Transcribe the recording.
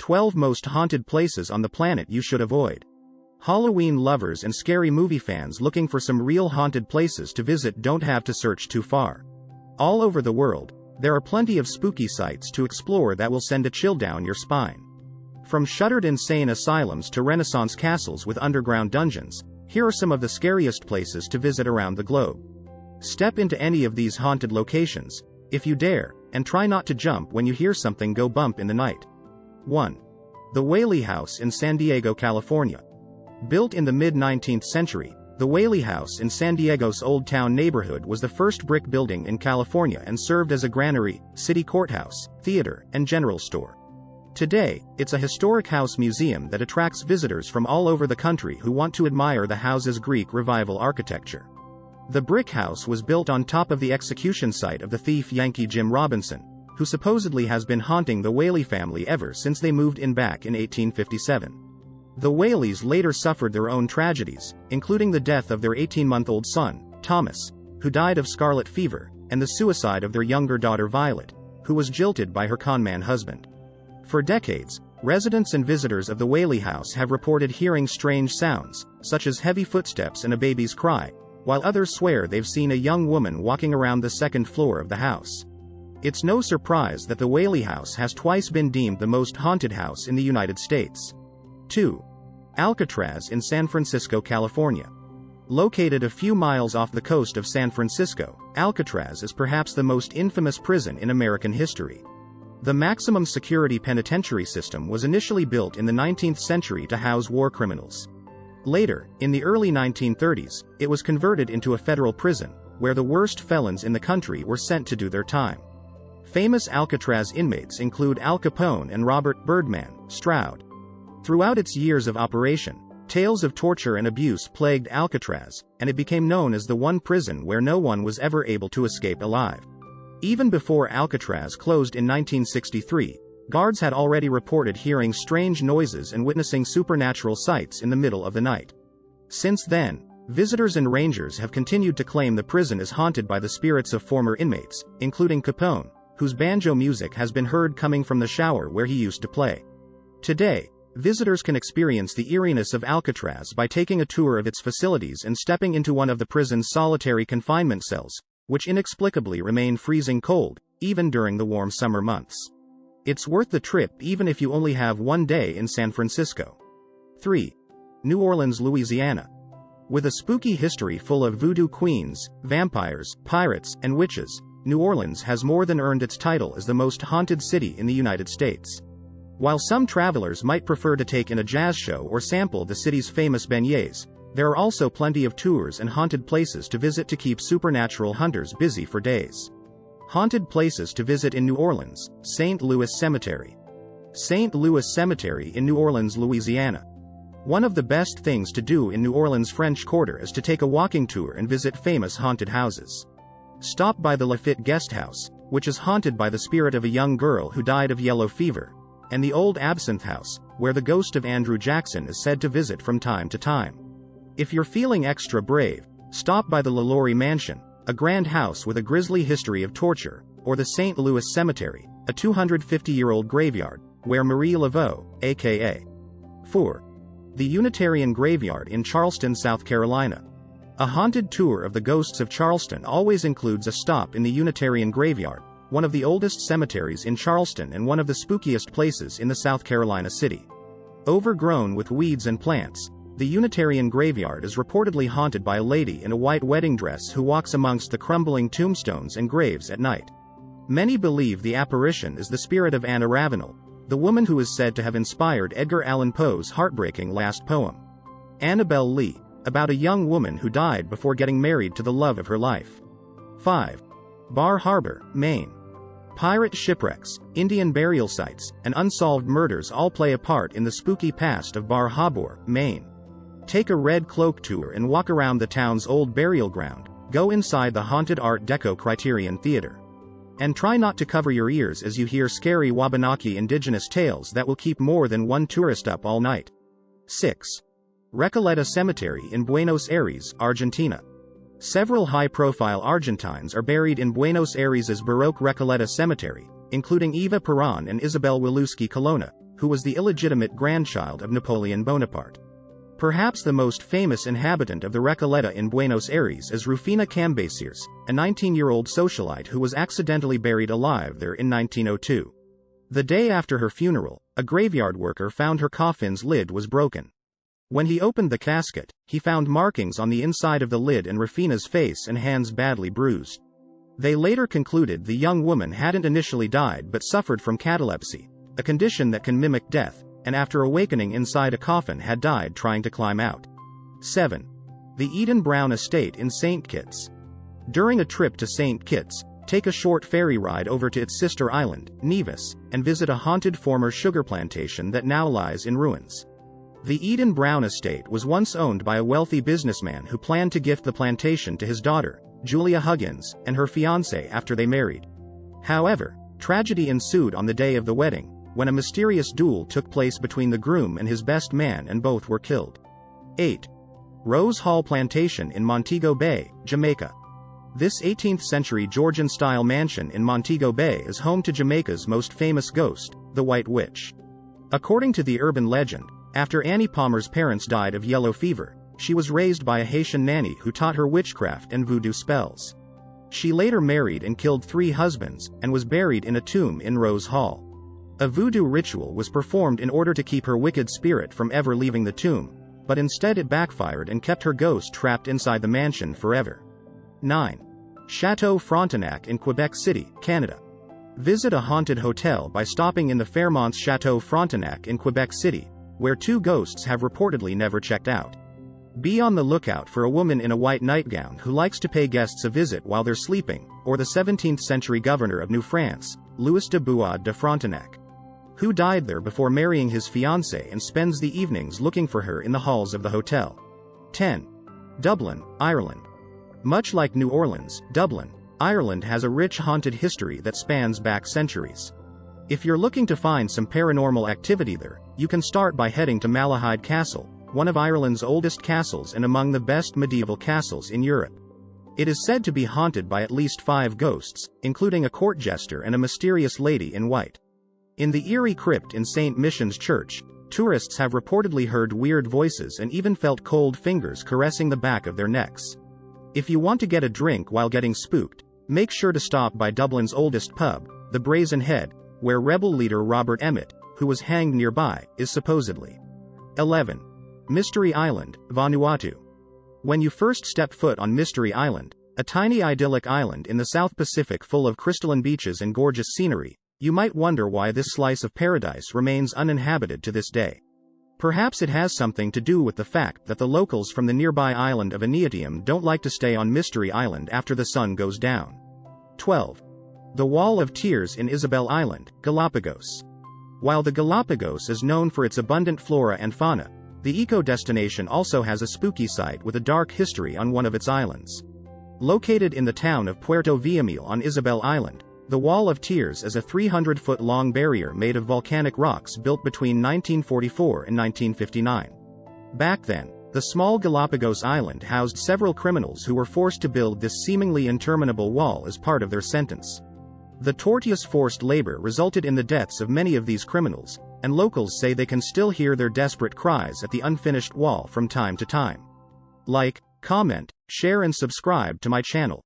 12 Most Haunted Places on the Planet You Should Avoid. Halloween lovers and scary movie fans looking for some real haunted places to visit don't have to search too far. All over the world, there are plenty of spooky sites to explore that will send a chill down your spine. From shuttered insane asylums to Renaissance castles with underground dungeons, here are some of the scariest places to visit around the globe. Step into any of these haunted locations, if you dare, and try not to jump when you hear something go bump in the night. 1. The Whaley House in San Diego, California. Built in the mid-19th century, the Whaley House in San Diego's Old Town neighborhood was the first brick building in California and served as a granary, city courthouse, theater, and general store. Today, it's a historic house museum that attracts visitors from all over the country who want to admire the house's Greek Revival architecture. The brick house was built on top of the execution site of the thief Yankee Jim Robinson, who supposedly has been haunting the Whaley family ever since they moved in back in 1857. The Whaleys later suffered their own tragedies, including the death of their 18-month-old son, Thomas, who died of scarlet fever, and the suicide of their younger daughter Violet, who was jilted by her conman husband. For decades, residents and visitors of the Whaley House have reported hearing strange sounds, such as heavy footsteps and a baby's cry, while others swear they've seen a young woman walking around the second floor of the house. It's no surprise that the Whaley House has twice been deemed the most haunted house in the United States. 2. Alcatraz in San Francisco, California. Located a few miles off the coast of San Francisco, Alcatraz is perhaps the most infamous prison in American history. The maximum security penitentiary system was initially built in the 19th century to house war criminals. Later, in the early 1930s, it was converted into a federal prison, where the worst felons in the country were sent to do their time. Famous Alcatraz inmates include Al Capone and Robert "Birdman" Stroud. Throughout its years of operation, tales of torture and abuse plagued Alcatraz, and it became known as the one prison where no one was ever able to escape alive. Even before Alcatraz closed in 1963, guards had already reported hearing strange noises and witnessing supernatural sights in the middle of the night. Since then, visitors and rangers have continued to claim the prison is haunted by the spirits of former inmates, including Capone, whose banjo music has been heard coming from the shower where he used to play. Today, visitors can experience the eeriness of Alcatraz by taking a tour of its facilities and stepping into one of the prison's solitary confinement cells, which inexplicably remain freezing cold, even during the warm summer months. It's worth the trip even if you only have one day in San Francisco. 3. New Orleans, Louisiana. With a spooky history full of voodoo queens, vampires, pirates, and witches, New Orleans has more than earned its title as the most haunted city in the United States. While some travelers might prefer to take in a jazz show or sample the city's famous beignets, there are also plenty of tours and haunted places to visit to keep supernatural hunters busy for days. Haunted places to visit in New Orleans: St. Louis Cemetery. St. Louis Cemetery in New Orleans, Louisiana. One of the best things to do in New Orleans' French Quarter is to take a walking tour and visit famous haunted houses. Stop by the Lafitte Guest House, which is haunted by the spirit of a young girl who died of yellow fever, and the Old Absinthe House, where the ghost of Andrew Jackson is said to visit from time to time. If you're feeling extra brave, stop by the LaLaurie Mansion, a grand house with a grisly history of torture, or the St. Louis Cemetery, a 250-year-old graveyard, where Marie Laveau, a.k.a. 4. The Unitarian Graveyard in Charleston, South Carolina. A haunted tour of the ghosts of Charleston always includes a stop in the Unitarian Graveyard, one of the oldest cemeteries in Charleston and one of the spookiest places in the South Carolina city. Overgrown with weeds and plants, the Unitarian Graveyard is reportedly haunted by a lady in a white wedding dress who walks amongst the crumbling tombstones and graves at night. Many believe the apparition is the spirit of Anna Ravenel, the woman who is said to have inspired Edgar Allan Poe's heartbreaking last poem, Annabel Lee, about a young woman who died before getting married to the love of her life. 5. Bar Harbor, Maine. Pirate shipwrecks, Indian burial sites, and unsolved murders all play a part in the spooky past of Bar Harbor, Maine. Take a red cloak tour and walk around the town's old burial ground, go inside the haunted Art Deco Criterion Theater. And try not to cover your ears as you hear scary Wabanaki indigenous tales that will keep more than one tourist up all night. 6. Recoleta Cemetery in Buenos Aires, Argentina. Several high-profile Argentines are buried in Buenos Aires' Baroque Recoleta Cemetery, including Eva Perón and Isabel Wiluski Colonna, who was the illegitimate grandchild of Napoleon Bonaparte. Perhaps the most famous inhabitant of the Recoleta in Buenos Aires is Rufina Cambaceres, a 19-year-old socialite who was accidentally buried alive there in 1902. The day after her funeral, a graveyard worker found her coffin's lid was broken. When he opened the casket, he found markings on the inside of the lid and Rufina's face and hands badly bruised. They later concluded the young woman hadn't initially died but suffered from catalepsy, a condition that can mimic death, and after awakening inside a coffin had died trying to climb out. 7. The Eden Brown Estate in St. Kitts. During a trip to St. Kitts, take a short ferry ride over to its sister island, Nevis, and visit a haunted former sugar plantation that now lies in ruins. The Eden Brown Estate was once owned by a wealthy businessman who planned to gift the plantation to his daughter, Julia Huggins, and her fiancé after they married. However, tragedy ensued on the day of the wedding, when a mysterious duel took place between the groom and his best man and both were killed. 8. Rose Hall Plantation in Montego Bay, Jamaica. This 18th-century Georgian-style mansion in Montego Bay is home to Jamaica's most famous ghost, the White Witch. According to the urban legend, after Annie Palmer's parents died of yellow fever, she was raised by a Haitian nanny who taught her witchcraft and voodoo spells. She later married and killed 3 husbands, and was buried in a tomb in Rose Hall. A voodoo ritual was performed in order to keep her wicked spirit from ever leaving the tomb, but instead it backfired and kept her ghost trapped inside the mansion forever. 9. Chateau Frontenac in Quebec City, Canada. Visit a haunted hotel by stopping in the Fairmont's Chateau Frontenac in Quebec City, where 2 ghosts have reportedly never checked out. Be on the lookout for a woman in a white nightgown who likes to pay guests a visit while they're sleeping, or the 17th-century governor of New France, Louis de Buade de Frontenac, who died there before marrying his fiancée and spends the evenings looking for her in the halls of the hotel. 10. Dublin, Ireland. Much like New Orleans, Dublin, Ireland has a rich haunted history that spans back centuries. If you're looking to find some paranormal activity there, you can start by heading to Malahide Castle, one of Ireland's oldest castles and among the best medieval castles in Europe. It is said to be haunted by at least 5 ghosts, including a court jester and a mysterious lady in white. In the eerie crypt in St. Mission's Church, tourists have reportedly heard weird voices and even felt cold fingers caressing the back of their necks. If you want to get a drink while getting spooked, make sure to stop by Dublin's oldest pub, the Brazen Head, where rebel leader Robert Emmet, who was hanged nearby, is supposedly. 11. Mystery Island, Vanuatu. When you first step foot on Mystery Island, a tiny idyllic island in the South Pacific full of crystalline beaches and gorgeous scenery, you might wonder why this slice of paradise remains uninhabited to this day. Perhaps it has something to do with the fact that the locals from the nearby island of Aniatium don't like to stay on Mystery Island after the sun goes down. 12. The Wall of Tears in Isabel Island, Galapagos. While the Galapagos is known for its abundant flora and fauna, the eco-destination also has a spooky site with a dark history on one of its islands. Located in the town of Puerto Villamil on Isabel Island, the Wall of Tears is a 300-foot-long barrier made of volcanic rocks built between 1944 and 1959. Back then, the small Galapagos Island housed several criminals who were forced to build this seemingly interminable wall as part of their sentence. The tortuous forced labor resulted in the deaths of many of these criminals, and locals say they can still hear their desperate cries at the unfinished wall from time to time. Like, comment, share and subscribe to my channel.